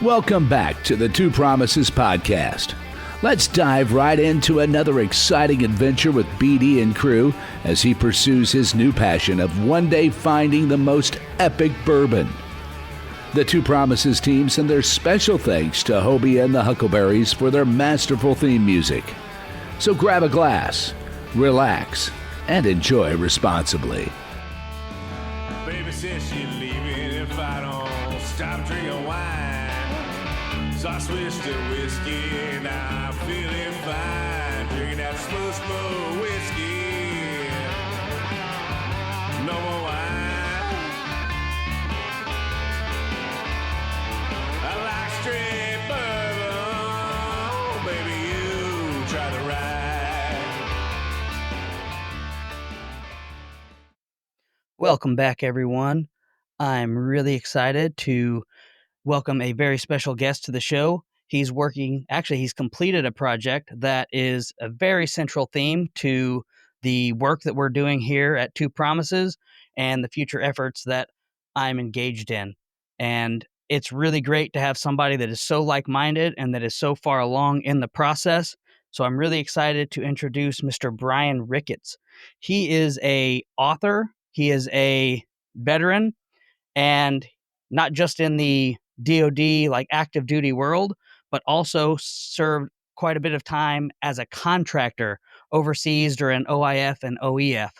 Welcome back to the Two Promises podcast. Let's dive right into another exciting adventure with BD and crew as he pursues his new passion of one day finding the most epic bourbon. The Two Promises team send their special thanks to Hobie and the Huckleberries for their masterful theme music. So grab a glass, relax, and enjoy responsibly. Baby says she's leaving if I don't stop drinking wine. So I switched to whiskey, now I'm feeling fine. Drinking that smooth, smooth whiskey. No more wine. I like straight bourbon. Baby, you try the ride. Welcome back, everyone. I'm really excited to welcome a very special guest to the show. He's completed a project that is a very central theme to the work that we're doing here at Two Promises and the future efforts that I'm engaged in. And it's really great to have somebody that is so like-minded and that is so far along in the process. So I'm really excited to introduce Mr. Brian Ricketts. He is a author. He is a veteran, and not just in the DoD, like active duty world, but also served quite a bit of time as a contractor overseas during OIF and OEF.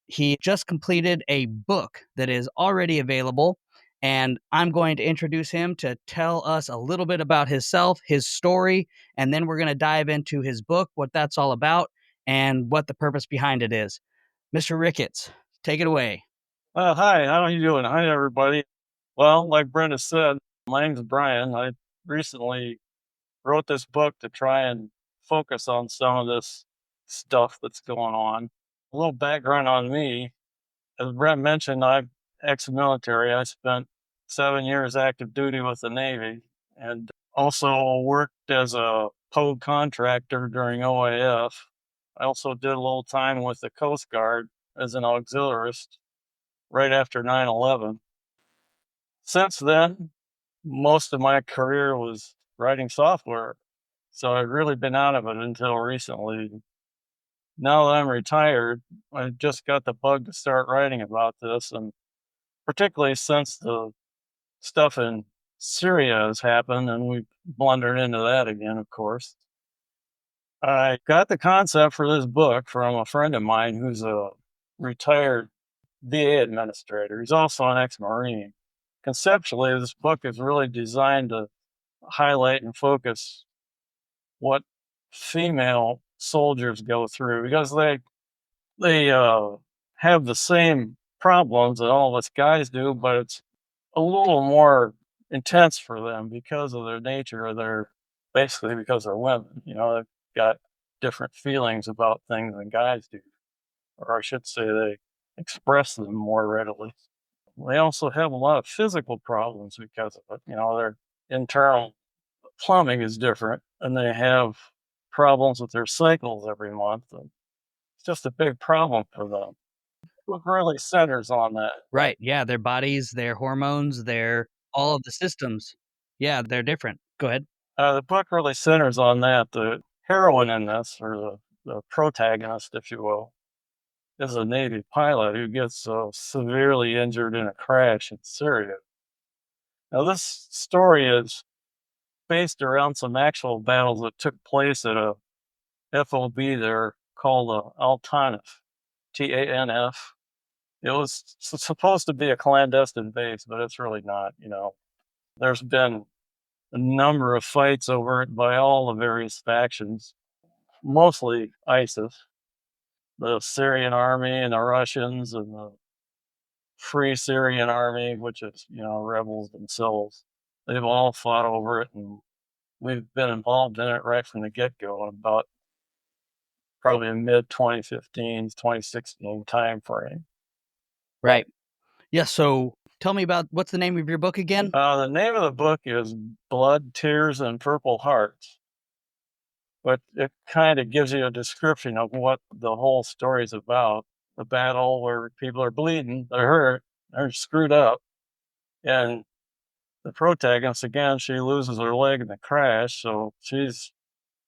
He just completed a book that is already available, and I'm going to introduce him to tell us a little bit about himself, his story, and then we're going to dive into his book, what that's all about, and what the purpose behind it is. Mr. Ricketts, take it away. Hi, how are you doing? Hi, everybody. Well, like Brenda said, my name's Brian. I recently wrote this book to try and focus on some of this stuff that's going on. A little background on me. As Brent mentioned, I'm ex-military. I spent 7 years active duty with the Navy and also worked as a POG contractor during OAF. I also did a little time with the Coast Guard as an auxiliarist right after 9/11. Since then, most of my career was writing software, so I've really been out of it until recently. Now that I'm retired, I just got the bug to start writing about this, and particularly since the stuff in Syria has happened, and we've blundered into that again, of course. I got the concept for this book from a friend of mine who's a retired VA administrator. He's also an ex-Marine. Conceptually, this book is really designed to highlight and focus what female soldiers go through, because they have the same problems that all of us guys do, but it's a little more intense for them because of their nature, or basically because they're women. They've got different feelings about things than guys do, or I should say they express them more readily. They also have a lot of physical problems because of it. Their internal plumbing is different, and they have problems with their cycles every month. And it's just a big problem for them. It really centers on that. Right. Yeah. Their bodies, their hormones, all of the systems. Yeah, they're different. Go ahead. The book really centers on that. The heroine in this, or the protagonist, if you will, is a Navy pilot who gets severely injured in a crash in Syria. Now, this story is based around some actual battles that took place at a FOB there called Al-Tanf, T-A-N-F. It was supposed to be a clandestine base, but it's really not. There's been a number of fights over it by all the various factions, mostly ISIS, the Syrian army and the Russians and the Free Syrian Army, which is, rebels themselves. They've all fought over it, and we've been involved in it right from the get-go, about probably in mid-2015, 2016 time frame. Right. Yeah, so tell me about, what's the name of your book again? The name of the book is Blood, Tears, and Purple Hearts. But it kind of gives you a description of what the whole story is about. The battle where people are bleeding, they're hurt, they're screwed up, and the protagonist, again, she loses her leg in the crash, so she's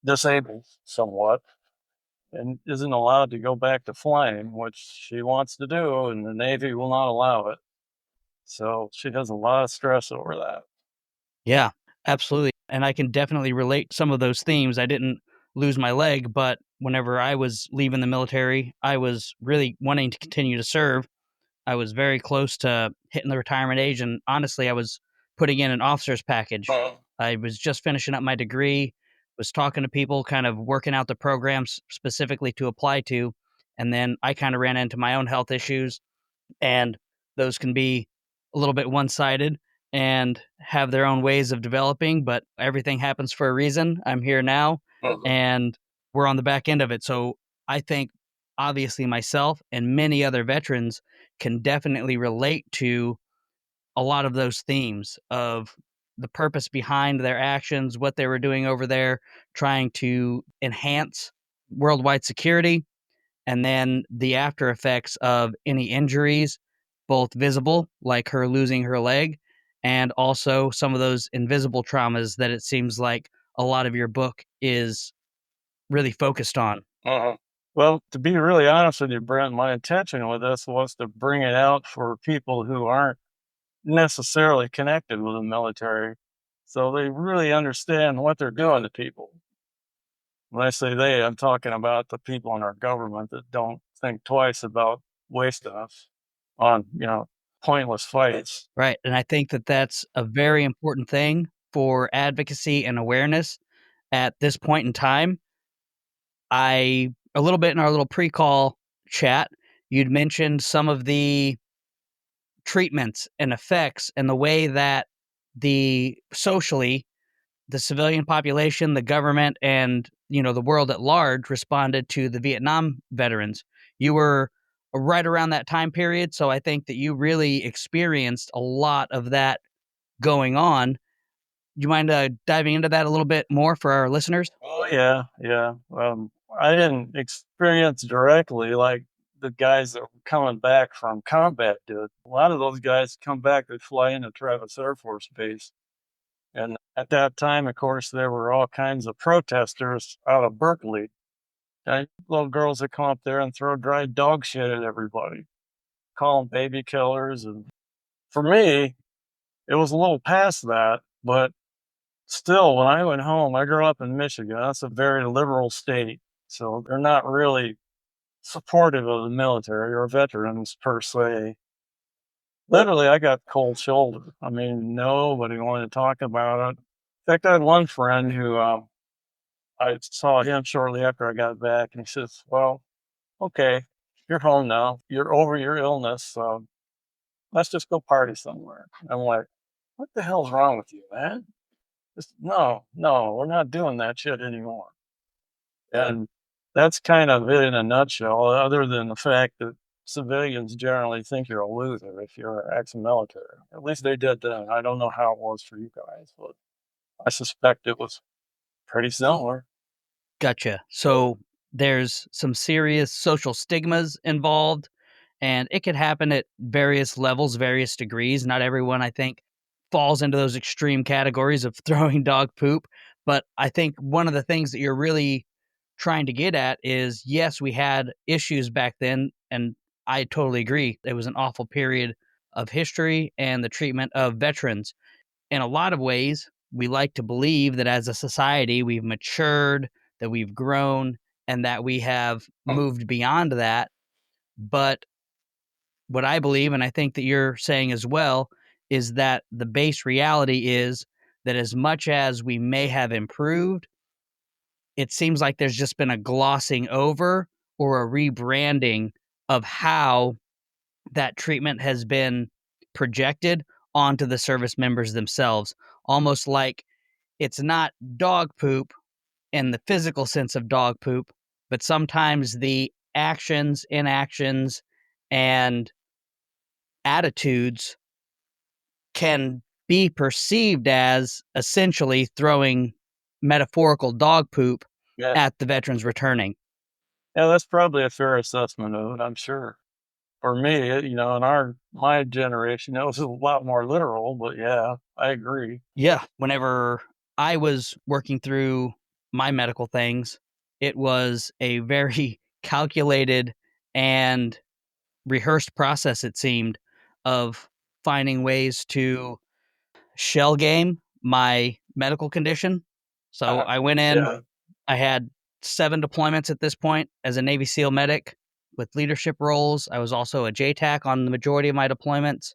disabled somewhat and isn't allowed to go back to flying, which she wants to do, and the Navy will not allow it. So she has a lot of stress over that. Yeah, absolutely. And I can definitely relate some of those themes. I didn't lose my leg, but whenever I was leaving the military, I was really wanting to continue to serve. I was very close to hitting the retirement age, and honestly, I was putting in an officer's package. I was just finishing up my degree, was talking to people, kind of working out the programs specifically to apply to, and then I kind of ran into my own health issues, and those can be a little bit one-sided and have their own ways of developing, but everything happens for a reason. I'm here now, and we're on the back end of it. So I think obviously myself and many other veterans can definitely relate to a lot of those themes of the purpose behind their actions, what they were doing over there, trying to enhance worldwide security, and then the after effects of any injuries, both visible, like her losing her leg, and also some of those invisible traumas that it seems like a lot of your book is really focused on. Well, to be really honest with you, Brent, my intention with this was to bring it out for people who aren't necessarily connected with the military, so they really understand what they're doing to people. When I say they, I'm talking about the people in our government that don't think twice about wasting us on, pointless fights. Right. And I think that that's a very important thing for advocacy and awareness at this point in time. A little bit in our little pre call chat, you'd mentioned some of the treatments and effects and the way that the socially the civilian population, the government, and the world at large responded to the Vietnam veterans. You were right around that time period, so I think that you really experienced a lot of that going on. Do you mind diving into that a little bit more for our listeners? Oh yeah, yeah. I didn't experience directly like the guys that were coming back from combat did. A lot of those guys come back, they fly into Travis Air Force Base. And at that time, of course, there were all kinds of protesters out of Berkeley. And little girls that come up there and throw dry dog shit at everybody, call them baby killers. And for me, it was a little past that, but still, when I went home, I grew up in Michigan. That's a very liberal state. So they're not really supportive of the military or veterans per se. Literally, I got cold shoulder. I mean, nobody wanted to talk about it. In fact, I had one friend who I saw him shortly after I got back, and he says, "Well, okay, you're home now. You're over your illness. So let's just go party somewhere." I'm like, "What the hell's wrong with you, man? No, we're not doing that shit anymore." And that's kind of it in a nutshell, other than the fact that civilians generally think you're a loser if you're ex-military. At least they did then. I don't know how it was for you guys, but I suspect it was pretty similar. Gotcha. So there's some serious social stigmas involved, and it could happen at various levels, various degrees. Not everyone, I think, falls into those extreme categories of throwing dog poop. But I think one of the things that you're really trying to get at is yes, we had issues back then, and I totally agree. It was an awful period of history and the treatment of veterans. In a lot of ways, we like to believe that as a society, we've matured, that we've grown, and that we have moved beyond that. But what I believe, and I think that you're saying as well, is that the base reality is that as much as we may have improved, it seems like there's just been a glossing over or a rebranding of how that treatment has been projected onto the service members themselves. Almost like it's not dog poop in the physical sense of dog poop, but sometimes the actions, inactions, and attitudes can be perceived as essentially throwing metaphorical dog poop Yeah. at the veterans returning. Yeah, that's probably a fair assessment of it, I'm sure. for me, in my generation, it was a lot more literal, but yeah, I agree. Yeah. Whenever I was working through my medical things, it was a very calculated and rehearsed process, it seemed, of finding ways to shell game my medical condition. So I went in, Yeah. I had 7 deployments at this point as a Navy SEAL medic with leadership roles. I was also a JTAC on the majority of my deployments.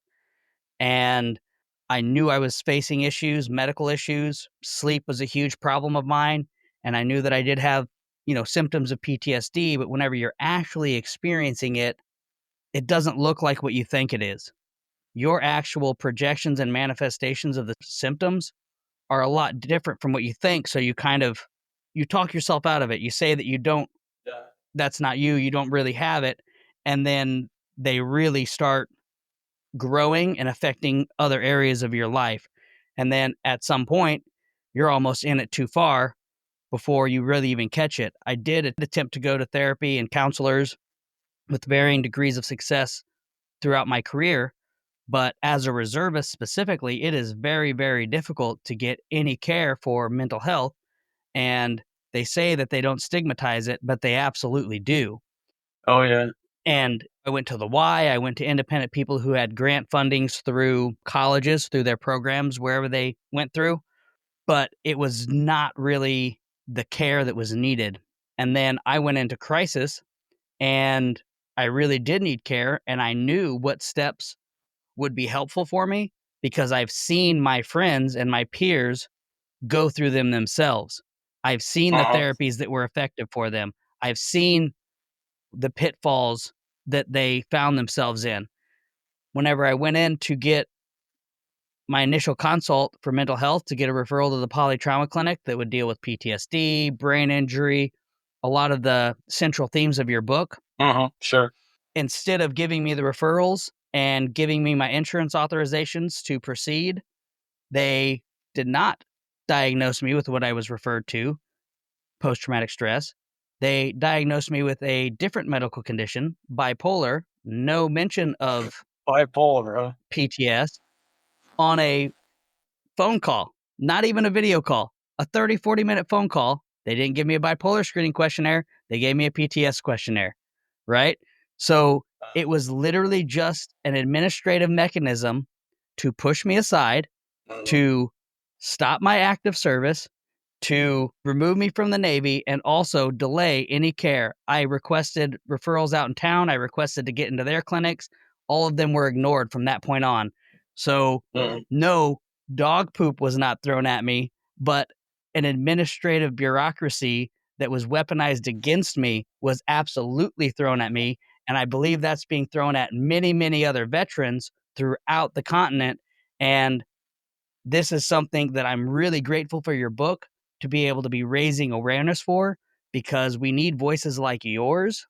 And I knew I was facing issues, medical issues. Sleep was a huge problem of mine. And I knew that I did have, symptoms of PTSD, but whenever you're actually experiencing it, it doesn't look like what you think it is. Your actual projections and manifestations of the symptoms are a lot different from what you think. So you talk yourself out of it. You say that you don't, Yeah. that's not you, you don't really have it. And then they really start growing and affecting other areas of your life. And then at some point, you're almost in it too far before you really even catch it. I did attempt to go to therapy and counselors with varying degrees of success throughout my career. But as a reservist specifically, it is very, very difficult to get any care for mental health. And they say that they don't stigmatize it, but they absolutely do. Oh, yeah. And I went to the Y, I went to independent people who had grant fundings through colleges, through their programs, wherever they went through, but it was not really the care that was needed. And then I went into crisis and I really did need care, and I knew what steps would be helpful for me because I've seen my friends and my peers go through them themselves. I've seen the therapies that were effective for them. I've seen the pitfalls that they found themselves in. Whenever I went in to get my initial consult for mental health to get a referral to the polytrauma clinic that would deal with PTSD, brain injury, a lot of the central themes of your book, Sure. instead of giving me the referrals and giving me my insurance authorizations to proceed, they did not diagnose me with what I was referred to, post-traumatic stress. They diagnosed me with a different medical condition, bipolar, no mention of Bipolar, huh? PTS, on a phone call, not even a video call, a 30, 40-minute phone call. They didn't give me a bipolar screening questionnaire. They gave me a PTS questionnaire, right? So it was literally just an administrative mechanism to push me aside, to stop my active service, to remove me from the Navy, and also delay any care. I requested referrals out in town. I requested to get into their clinics. All of them were ignored from that point on. So, no, dog poop was not thrown at me, but an administrative bureaucracy that was weaponized against me was absolutely thrown at me. And I believe that's being thrown at many, many other veterans throughout the continent. And this is something that I'm really grateful for your book to be able to be raising awareness for, because we need voices like yours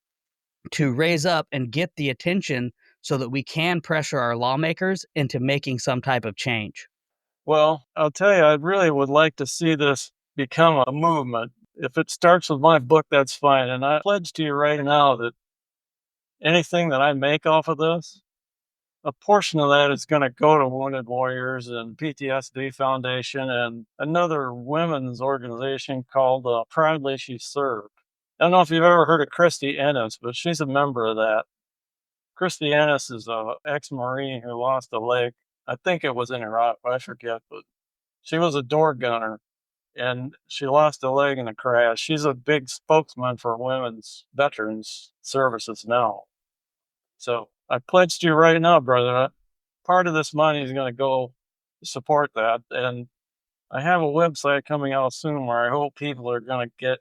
to raise up and get the attention so that we can pressure our lawmakers into making some type of change. Well, I'll tell you, I really would like to see this become a movement. If it starts with my book, that's fine. And I pledge to you right now that anything that I make off of this, a portion of that is going to go to Wounded Warriors and PTSD Foundation and another women's organization called Proudly She Served. I don't know if you've ever heard of Christy Ennis, but she's a member of that. Christy Ennis is a ex-Marine who lost a leg. I think it was in Iraq, I forget, but she was a door gunner and she lost a leg in a crash. She's a big spokesman for women's veterans services now. So I pledge to you right now, brother, part of this money is going to go to support that. And I have a website coming out soon where I hope people are going to get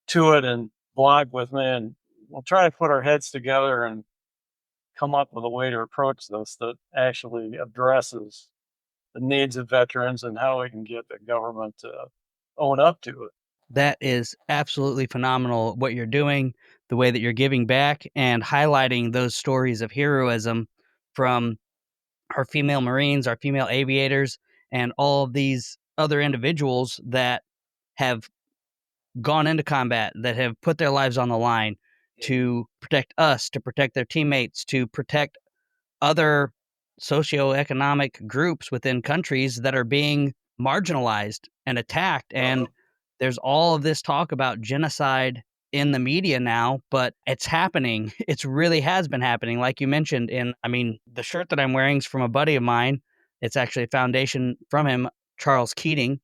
to it and blog with me. And we'll try to put our heads together and come up with a way to approach this that actually addresses the needs of veterans and how we can get the government to own up to it. That is absolutely phenomenal what you're doing, the way that you're giving back and highlighting those stories of heroism from our female Marines, our female aviators, and all of these other individuals that have gone into combat, that have put their lives on the line to protect us, to protect their teammates, to protect other socioeconomic groups within countries that are being marginalized and attacked. And there's all of this talk about genocide in the media now, but it's happening. It's really has been happening. Like you mentioned, the shirt that I'm wearing is from a buddy of mine. It's actually a foundation from him, Charles Keating,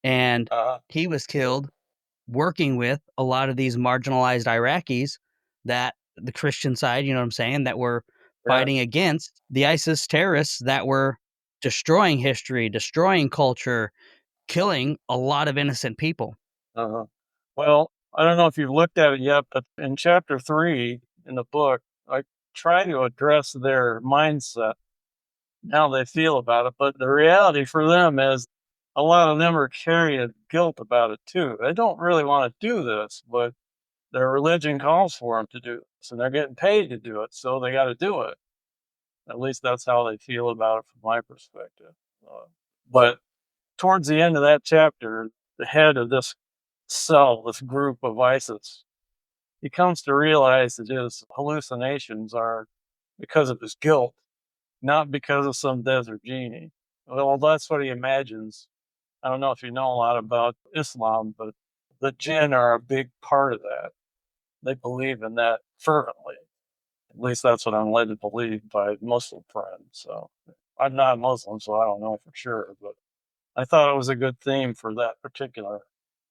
and he was killed working with a lot of these marginalized Iraqis that the Christian side, you know what I'm saying, that were fighting against the ISIS terrorists that were destroying history, destroying culture, killing a lot of innocent people. Well, I don't know if you've looked at it yet, but in chapter 3 in the book, I try to address their mindset, how they feel about it. But the reality for them is a lot of them are carrying guilt about it too. They don't really want to do this, but their religion calls for them to do this, and they're getting paid to do it, so they got to do it. At least that's how they feel about it from my perspective. But towards the end of that chapter, the head of this cell, this group of ISIS, he comes to realize that his hallucinations are because of his guilt, not because of some desert genie. Well, that's what he imagines. I don't know if you know a lot about Islam, but the jinn are a big part of that. They believe in that fervently. At least that's what I'm led to believe by Muslim friends. So I'm not Muslim, so I don't know for sure, but I thought it was a good theme for that particular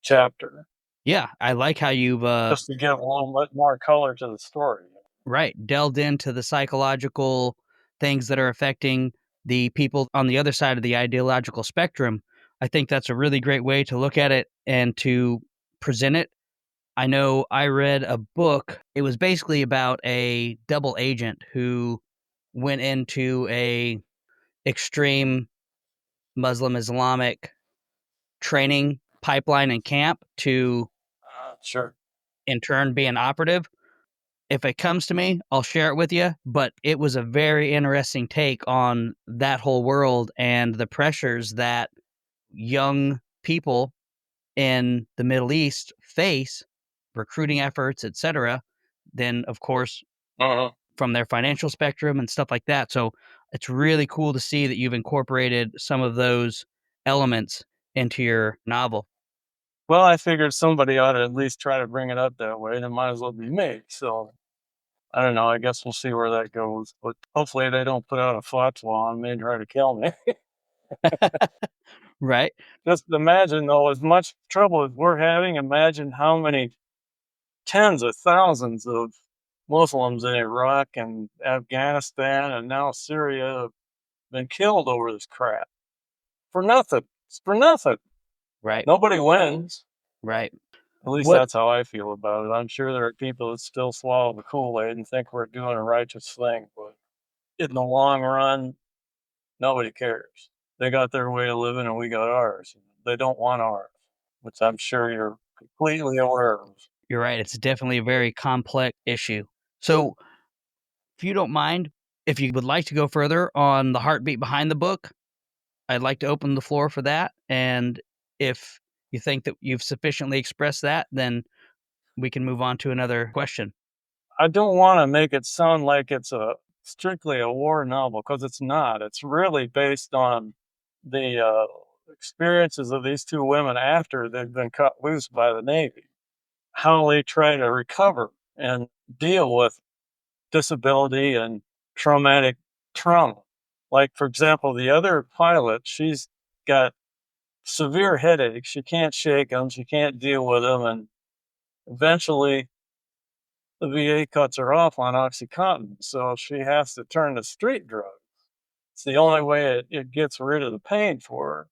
chapter, Yeah, I like how you've just to give a little bit more color to the story. right, delved into the psychological things that are affecting the people on the other side of the ideological spectrum. I think that's a really great way to look at it and to present it. I know I read a book. It was basically about a double agent who went into a extreme Muslim Islamic training pipeline and camp to Sure. in turn be an operative. If it comes to me, I'll share it with you, but it was a very interesting take on that whole world and the pressures that young people in the Middle East face, recruiting efforts, etc. Then, of course, from their financial spectrum and stuff like that. So it's really cool to see that you've incorporated some of those elements into your novel. Well, I figured somebody ought to at least try to bring it up that way, and it might as well be me. So I don't know. I guess we'll see where that goes. But hopefully they don't put out a fatwa on me and try to kill me. Right. Just imagine, though, as much trouble as we're having, imagine how many tens of thousands of Muslims in Iraq and Afghanistan and now Syria have been killed over this crap. For nothing. It's for nothing. Right. Nobody wins. Right. At least What that's how I feel about it. I'm sure there are people that still swallow the Kool-Aid and think we're doing a righteous thing, but in the long run, nobody cares. They got their way of living and we got ours. They don't want ours, which I'm sure you're completely aware of. You're right. It's definitely a very complex issue. So, if you don't mind, if you would like to go further on the heartbeat behind the book, I'd like to open the floor for that. And if you think that you've sufficiently expressed that, then we can move on to another question. I don't want to make it sound like it's a strictly a war novel because it's not. It's really based on the experiences of these two women after they've been cut loose by the Navy, how they try to recover and deal with disability and traumatic trauma. Like, for example, the other pilot, she's got severe headaches. She can't shake them, she can't deal with them. And eventually, the VA cuts her off on Oxycontin. So she has to turn to street drugs. It's the only way it gets rid of the pain for her.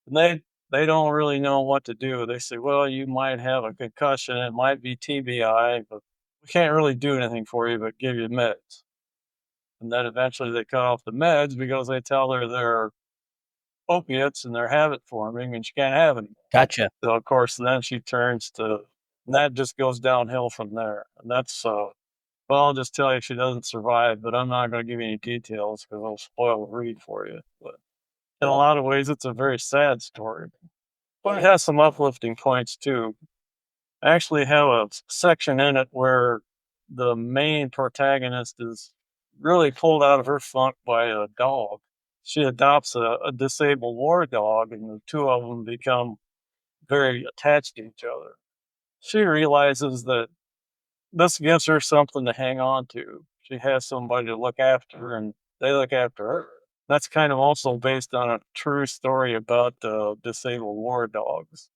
And they don't really know what to do. They say, well, you might have a concussion, it might be TBI, but we can't really do anything for you but give you meds. And then eventually they cut off the meds because they tell her they're opiates and they're habit forming and she can't have any. Gotcha. So of course then she turns to, and that just goes downhill from there. And that's well, I'll just tell you she doesn't survive, but I'm not going to give you any details because it'll spoil the read for you. But in a lot of ways, it's a very sad story, but it has some uplifting points too. I actually have a section in it where the main protagonist is really pulled out of her funk by a dog. She adopts a disabled war dog, and the two of them become very attached to each other. She realizes that this gives her something to hang on to. She has somebody to look after her, and they look after her. That's kind of also based on a true story about disabled war dogs.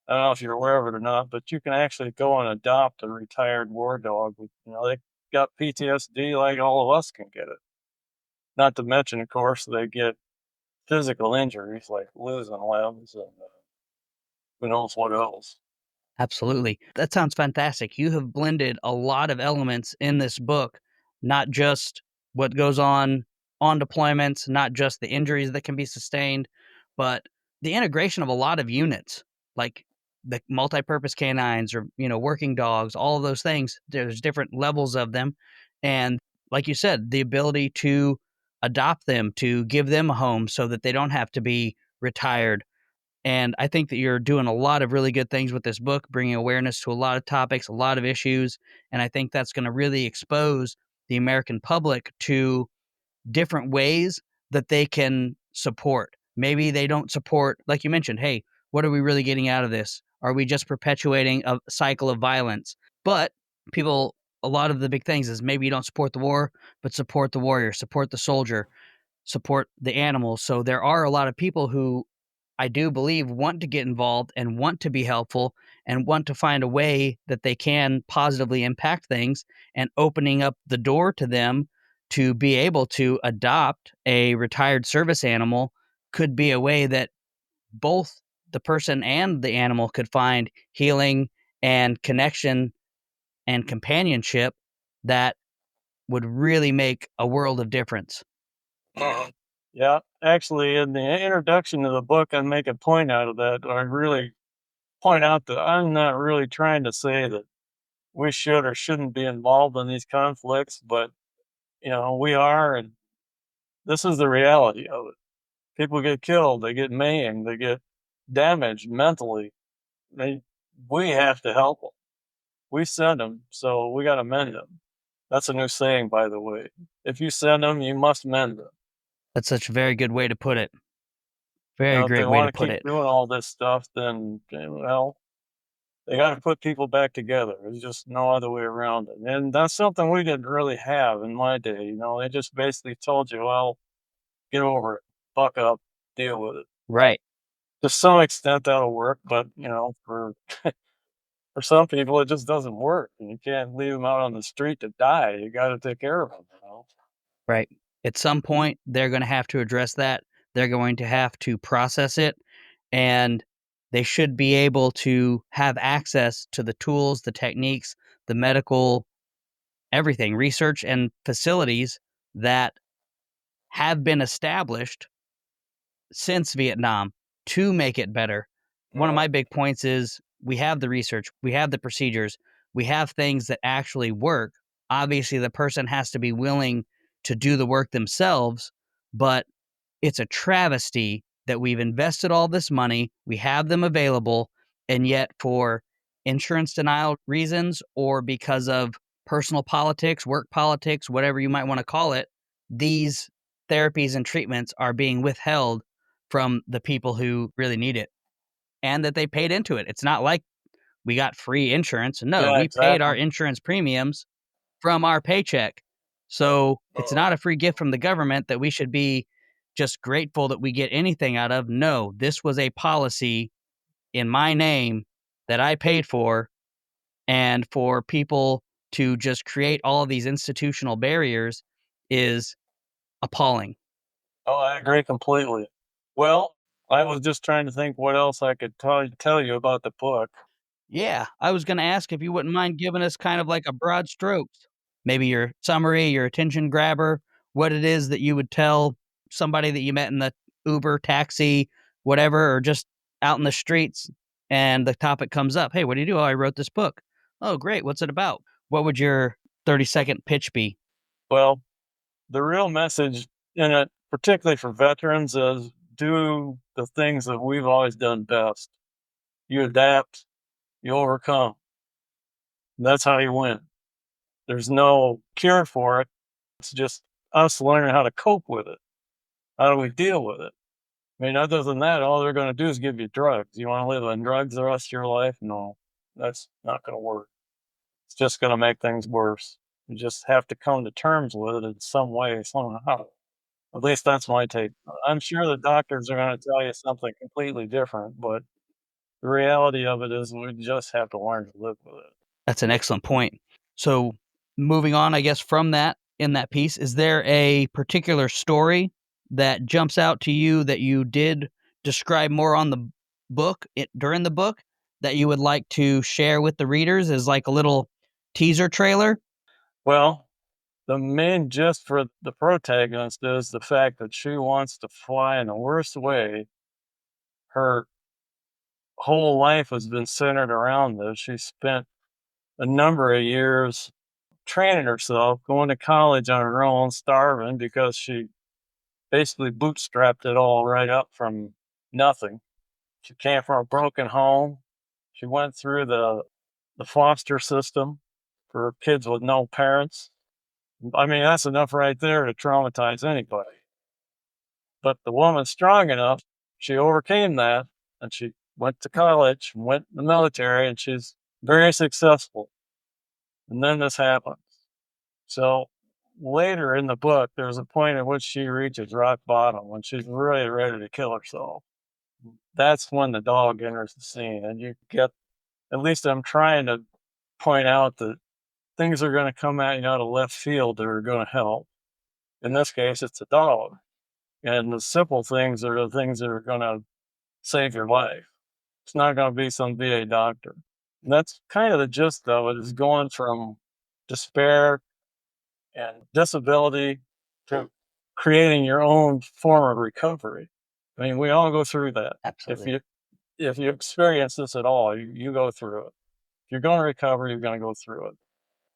I don't know if you're aware of it or not, but you can actually go and adopt a retired war dog. They got PTSD like all of us can get it. Not to mention, of course, they get physical injuries like losing limbs and who knows what else. Absolutely. That sounds fantastic. You have blended a lot of elements in this book, not just what goes on deployments, not just the injuries that can be sustained, but the integration of a lot of units, like the multi-purpose canines or, working dogs, all of those things. There's different levels of them. And like you said, the ability to adopt them, to give them a home so that they don't have to be retired. And I think that you're doing a lot of really good things with this book, bringing awareness to a lot of topics, a lot of issues. And I think that's going to really expose the American public to different ways that they can support. Maybe they don't support, like you mentioned, hey, what are we really getting out of this? Are we just perpetuating a cycle of violence? But people, a lot of the big things is maybe you don't support the war, but support the warrior, support the soldier, support the animals. So there are a lot of people who I do believe want to get involved and want to be helpful and want to find a way that they can positively impact things, and opening up the door to them to be able to adopt a retired service animal could be a way that both the person and the animal could find healing and connection and companionship that would really make a world of difference. Yeah, actually, in the introduction to the book, I make a point out of that. I really point out that I'm not really trying to say that we should or shouldn't be involved in these conflicts, but we are, and this is the reality of it. People get killed, they get maimed, they get damaged mentally. They, we have to help them. We send them, so we got to mend them. That's a new saying, by the way. If you send them, you must mend them. That's such a very good way to put it. Very If they great way want to to put keep it. doing all this stuff, then well, they got to put people back together. There's just no other way around it. And that's something we didn't really have in my day. They just basically told you, well, get over it, buck up, deal with it. Right. To some extent, that'll work, but for some people, it just doesn't work. And you can't leave them out on the street to die. You got to take care of them. Right. At some point, they're going to have to address that. They're going to have to process it, and they should be able to have access to the tools, the techniques, the medical, everything, research and facilities that have been established since Vietnam to make it better. One of my big points is we have the research, we have the procedures, we have things that actually work. Obviously, the person has to be willing to do the work themselves, but it's a travesty that we've invested all this money, we have them available, and yet for insurance denial reasons or because of personal politics, work politics, whatever you might want to call it, these therapies and treatments are being withheld from the people who really need it and that they paid into it. It's not like we got free insurance. No, Yeah, we paid our exactly. insurance premiums from our paycheck. So it's not a free gift from the government that we should be just grateful that we get anything out of. No, this was a policy in my name that I paid for. And for people to just create all of these institutional barriers is appalling. Oh, I agree completely. Well, I was just trying to think what else I could tell you about the book. Yeah, I was gonna ask if you wouldn't mind giving us kind of like a broad strokes, maybe your summary, your attention grabber, what it is that you would tell somebody that you met in the Uber, taxi, whatever, or just out in the streets and the topic comes up. Hey, what do you do? Oh, I wrote this book. Oh, great. What's it about? What would your 30-second pitch be? Well, the real message in it, particularly for veterans, is do the things that we've always done best. You adapt, you overcome. That's how you win. there's no cure for it. It's just us learning how to cope with it. How do we deal with it? I mean, other than that, all they're going to do is give you drugs. You want to live on drugs the rest of your life? No, that's not going to work. It's just going to make things worse. You just have to come to terms with it in some way, somehow. At least that's my take. I'm sure the doctors are going to tell you something completely different, but the reality of it is we just have to learn to live with it. That's an excellent point. So, moving on, I guess, from that, in that piece, is there a particular story that jumps out to you that you did describe more on the book, during the book, that you would like to share with the readers as like a little teaser trailer? Well, the main gist for the protagonist is the fact that she wants to fly in the worst way. Her whole life has been centered around this. She spent a number of years training herself, going to college on her own, starving because she basically bootstrapped it all right up from nothing. She came from a broken home. She went through the foster system for kids with no parents. I mean, that's enough right there to traumatize anybody. But the woman's strong enough, she overcame that and she went to college, went in the military, and she's very successful. And then this happens. So later in the book, there's a point at which she reaches rock bottom when she's really ready to kill herself. That's when the dog enters the scene. And you get, at least I'm trying to point out that things are going to come at you out of left field that are going to help. In this case, it's a dog. And the simple things are the things that are going to save your life. It's not going to be some VA doctor. And that's kind of the gist of it, is going from despair and disability to creating your own form of recovery. I mean, we all go through that. Absolutely. If you experience this at all, you go through it. If you're going to recover, you're going to go through it.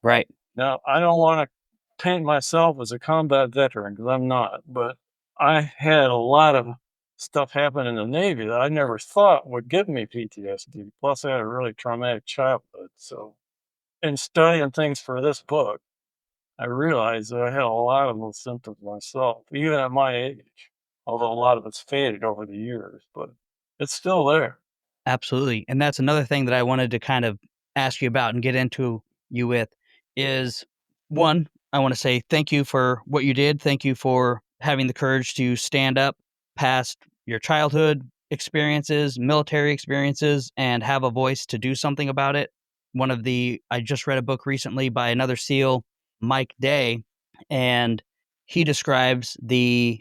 Right. Now, I don't want to paint myself as a combat veteran because I'm not, but I had a lot of stuff happen in the Navy that I never thought would give me PTSD. Plus, I had a really traumatic childhood. So, in studying things for this book, I realized that I had a lot of those symptoms myself, even at my age, although a lot of it's faded over the years, but it's still there. Absolutely. And that's another thing that I wanted to kind of ask you about and get into you with is one, I want to say thank you for what you did. Thank you for having the courage to stand up past your childhood experiences, military experiences, and have a voice to do something about it. I just read a book recently by another SEAL, Mike Day, and he describes the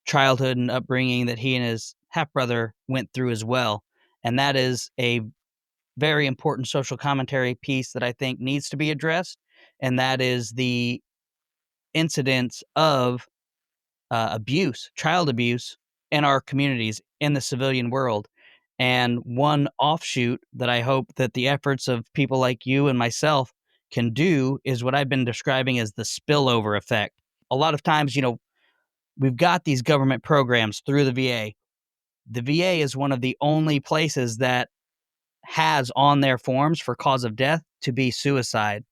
childhood and upbringing that he and his half brother went through as well. And that is a very important social commentary piece that I think needs to be addressed. And that is the incidence of abuse, child abuse in our communities, in the civilian world. And one offshoot that I hope that the efforts of people like you and myself can do is what I've been describing as the spillover effect. A lot of times, we've got these government programs through the VA. The VA is one of the only places that has on their forms for cause of death to be suicide.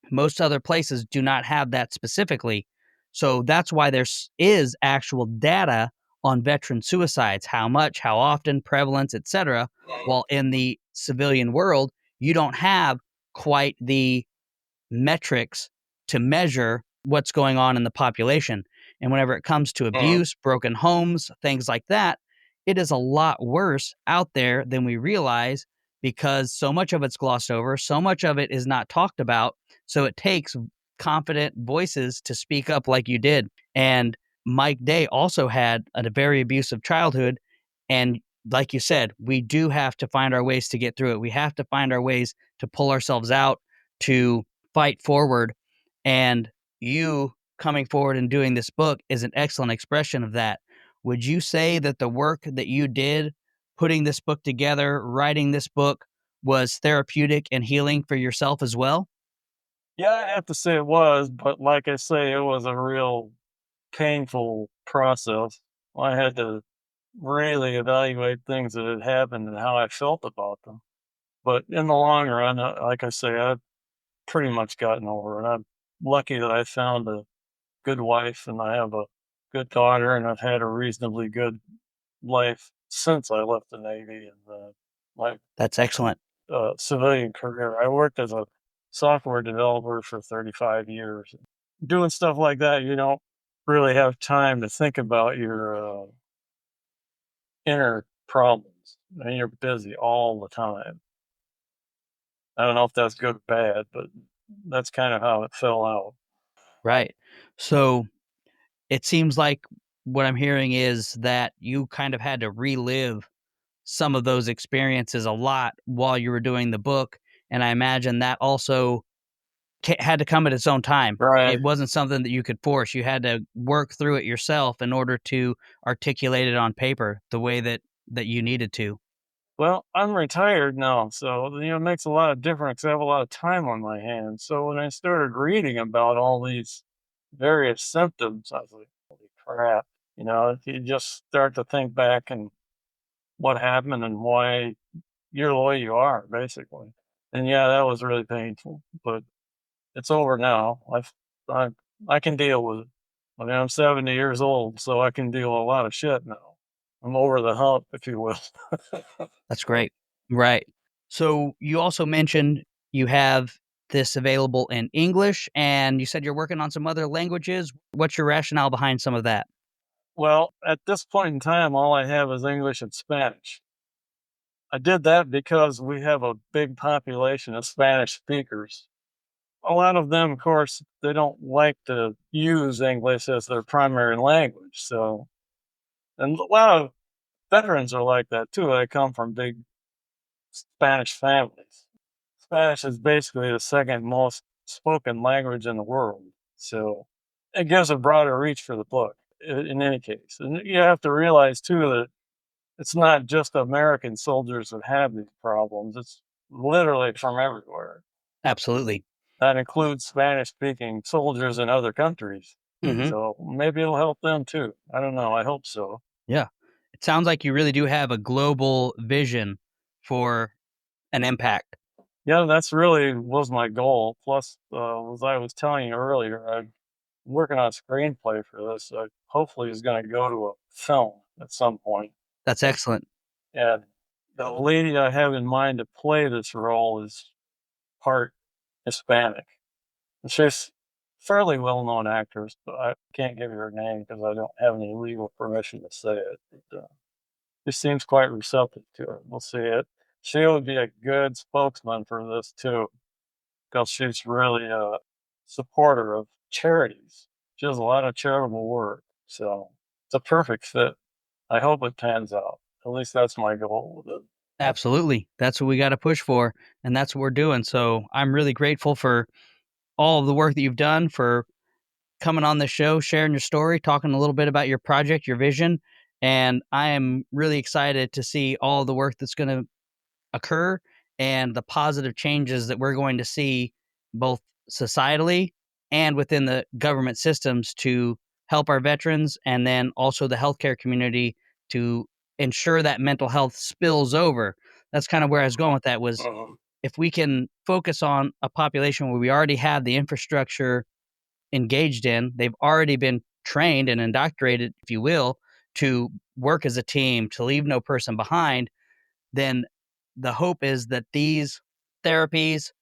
Most other places do not have that specifically. So that's why there is actual data on veteran suicides, how much, how often, prevalence, etc. While in the civilian world, you don't have quite the metrics to measure what's going on in the population. And whenever it comes to abuse, broken homes, things like that, it is a lot worse out there than we realize because so much of it's glossed over, so much of it is not talked about. So it takes confident voices to speak up like you did. And Mike Day also had a very abusive childhood. And like you said, we do have to find our ways to get through it. We have to find our ways to pull ourselves out, to fight forward. And you coming forward and doing this book is an excellent expression of that. Would you say that the work that you did putting this book together, writing this book, was therapeutic and healing for yourself as well? Yeah, I have to say it was, but like I say, it was a real painful process. I had to really evaluate things that had happened and how I felt about them. But in the long run, like I say, I pretty much gotten over it. I'm lucky that I found a good wife and I have a good daughter, and I've had a reasonably good life since I left the Navy and my That's excellent. civilian career. I worked as a software developer for 35 years. Doing stuff like that, you don't really have time to think about your inner problems. And you're busy all the time. I don't know if that's good or bad, but that's kind of how it fell out. Right. So it seems like what I'm hearing is that you kind of had to relive some of those experiences a lot while you were doing the book. And I imagine that also had to come at its own time. Right. It wasn't something that you could force. You had to work through it yourself in order to articulate it on paper the way that you needed to. Well, I'm retired now, so it makes a lot of difference. I have a lot of time on my hands. So when I started reading about all these various symptoms, I was like, holy crap. You just start to think back and what happened and why you're the way you are, basically. And yeah, that was really painful, but it's over now. I I can deal with it. I mean, I'm 70 years old, so I can deal with a lot of shit now. I'm over the hump, if you will. That's great. Right. So you also mentioned you have this available in English and you said you're working on some other languages. What's your rationale behind some of that? Well, at this point in time, all I have is English and Spanish. I did that because we have a big population of Spanish speakers. A lot of them, of course, they don't like to use English as their primary language. So, and a lot of veterans are like that too. They come from big Spanish families. Spanish is basically the second most spoken language in the world. So, it gives a broader reach for the book in any case. And you have to realize too that it's not just American soldiers that have these problems. It's literally from everywhere. Absolutely. That includes Spanish-speaking soldiers in other countries. Mhm. So maybe it'll help them too. I don't know. I hope so. Yeah. It sounds like you really do have a global vision for an impact. Yeah, that's really was my goal. Plus, as I was telling you earlier, I'm working on a screenplay for this. Hopefully, is going to go to a film at some point. That's excellent. And the lady I have in mind to play this role is part Hispanic. She's fairly well-known actress, but I can't give you her name because I don't have any legal permission to say it. But, she seems quite receptive to it. We'll see it. She would be a good spokesman for this too, because she's really a supporter of charities. She does a lot of charitable work, so it's a perfect fit. I hope it pans out. At least that's my goal with it. Absolutely. That's what we gotta push for, and that's what we're doing. So, I'm really grateful for all of the work that you've done, for coming on the show, sharing your story, talking a little bit about your project, your vision, and I am really excited to see all the work that's gonna occur and the positive changes that we're going to see both societally and within the government systems to help our veterans and then also the healthcare community to ensure that mental health spills over. That's kind of where I was going with that was Mhm. if we can focus on a population where we already have the infrastructure engaged in, they've already been trained and indoctrinated, if you will, to work as a team, to leave no person behind, then the hope is that these therapies,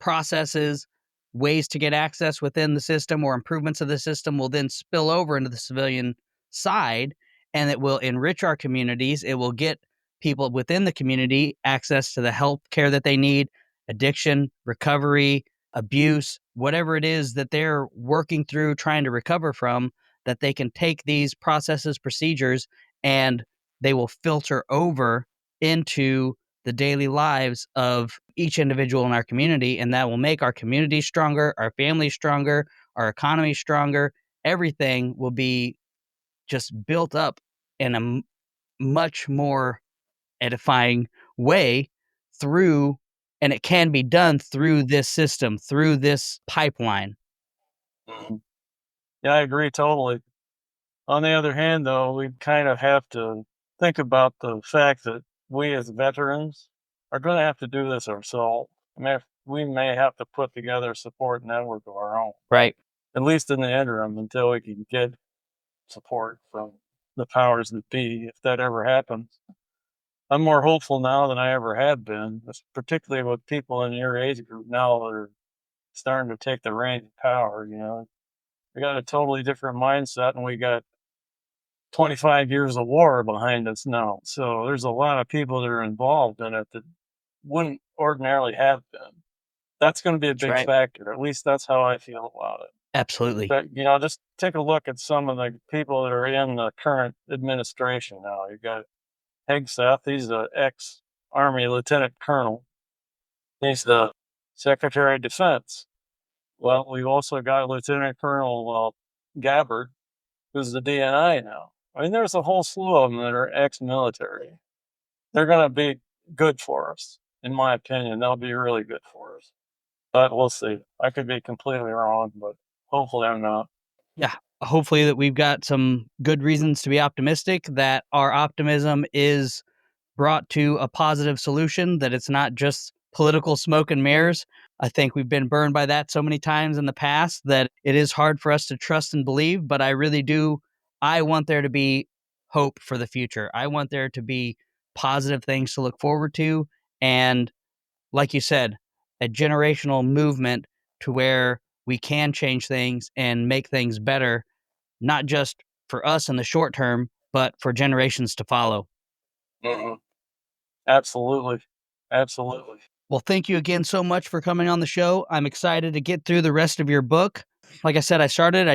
processes, ways to get access within the system or improvements of the system will then spill over into the civilian side and it will enrich our communities. It will get people within the community access to the health care that they need, addiction, recovery, abuse, whatever it is that they're working through trying to recover from, that they can take these processes, procedures, and they will filter over into the daily lives of each individual in our community, and that will make our community stronger, our families stronger, our economy stronger. Everything will be just built up in a much more edifying way through, and it can be done through this system, through this pipeline. Mhm. Yeah, I agree totally. On the other hand, though, we kind of have to think about the fact that we as veterans are going to have to do this ourselves. I mean, we may have to put together a support network of our own, Right. at least in the interim, until we can get support from the powers that be, if that ever happens. I'm more hopeful now than I ever have been, particularly with people in your age group now that are starting to take the reins of power. We got a totally different mindset, and we got 25 years of war behind us now. So there's a lot of people that are involved in it that wouldn't ordinarily have been. That's going to be a That's big right. factor. At least that's how I feel about it. Absolutely. But, just take a look at some of the people that are in the current administration now. You got Hegseth. He's an ex-Army lieutenant colonel. He's the Secretary of Defense. Well, we've also got Lieutenant Colonel Gabbard, who's the DNI now. I mean, there's a whole slew of them that are ex-military. They're going to be good for us, in my opinion. They'll be really good for us. But we'll see. I could be completely wrong, but hopefully I'm not. Yeah. Hopefully that we've got some good reasons to be optimistic, that our optimism is brought to a positive solution, that it's not just political smoke and mirrors. I think we've been burned by that so many times in the past that it is hard for us to trust and believe, but I really do. I want there to be hope for the future. I want there to be positive things to look forward to. And like you said, a generational movement to where we can change things and make things better, not just for us in the short term, but for generations to follow. Mhm. Absolutely. Absolutely. Well, thank you again so much for coming on the show. I'm excited to get through the rest of your book. Like I said, I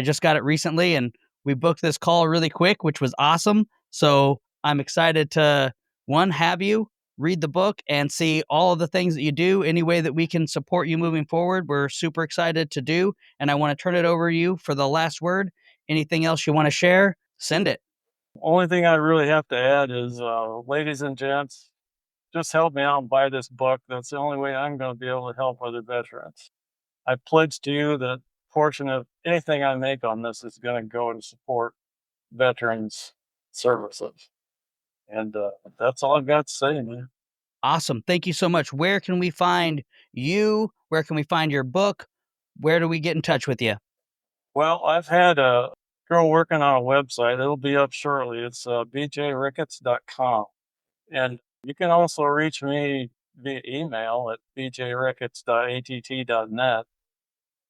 just got it recently, and we booked this call really quick, which was awesome. So I'm excited to, one, have you read the book and see all of the things that you do. Any way that we can support you moving forward, we're super excited to do. And I want to turn it over to you for the last word. Anything else you want to share, send it. Only thing I really have to add is, ladies and gents, just help me out and buy this book. That's the only way I'm going to be able to help other veterans. I pledge to you that a portion of anything I make on this is going to go to support veterans' services. And that's all I've got to say, man. Awesome. Thank you so much. Where can we find you? Where can we find your book? Where do we get in touch with you? Well, I've had a girl working on a website. It'll be up shortly. It's bjricketts.com. And you can also reach me via email at bjricketts.att.net.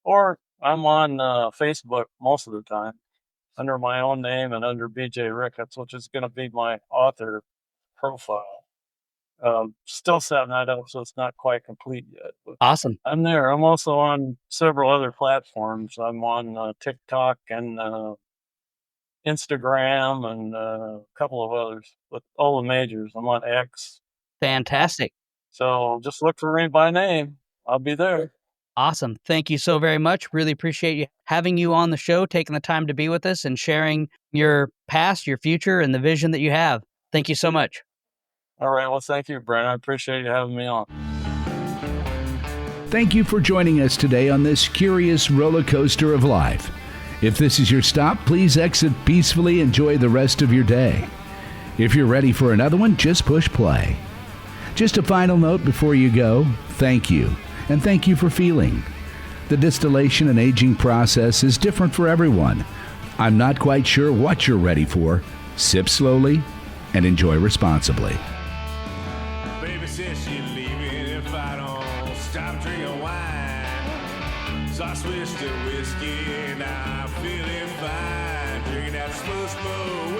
Or I'm on Facebook most of the time under my own name and under BJ Ricketts, which is going to be my author profile. Still setting that up, so it's not quite complete yet. But Awesome. I'm there. I'm also on several other platforms. I'm on TikTok and Instagram and a couple of others, but all the majors. I'm on X. Fantastic. So just look for me by name. I'll be there. Awesome. Thank you so very much. Really appreciate you having you on the show, taking the time to be with us and sharing your past, your future, and the vision that you have. Thank you so much. All right. Well, thank you, Brent. I appreciate you having me on. Thank you for joining us today on this curious roller coaster of life. If this is your stop, please exit peacefully. Enjoy the rest of your day. If you're ready for another one, just push play. Just a final note before you go, thank you, and thank you for feeling. The distillation and aging process is different for everyone. I'm not quite sure what you're ready for. Sip slowly and enjoy responsibly. Baby says she's leaving if I don't stop drinking wine. So I switched to whiskey and I'm feeling fine. Drinking that smooth, smooth